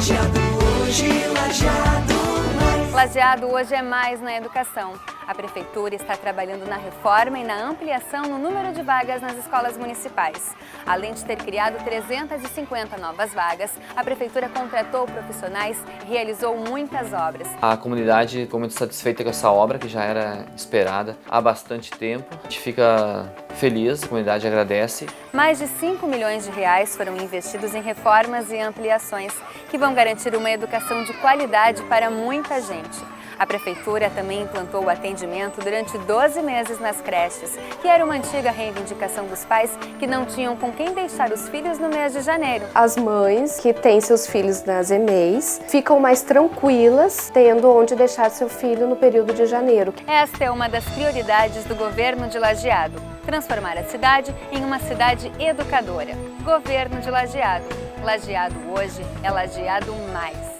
Lajeado hoje, Lajeado mais. Lajeado hoje é mais na educação. A Prefeitura está trabalhando na reforma e na ampliação no número de vagas nas escolas municipais. Além de ter criado 350 novas vagas, a Prefeitura contratou profissionais e realizou muitas obras. A comunidade ficou muito satisfeita com essa obra, que já era esperada há bastante tempo. A gente fica feliz, a comunidade agradece. Mais de 5 milhões de reais foram investidos em reformas e ampliações, que vão garantir uma educação de qualidade para muita gente. A Prefeitura também implantou o atendimento durante 12 meses nas creches, que era uma antiga reivindicação dos pais que não tinham com quem deixar os filhos no mês de janeiro. As mães que têm seus filhos nas EMEIs ficam mais tranquilas tendo onde deixar seu filho no período de janeiro. Esta é uma das prioridades do governo de Lajeado: transformar a cidade em uma cidade educadora. Governo de Lajeado. Lajeado hoje é Lajeado mais.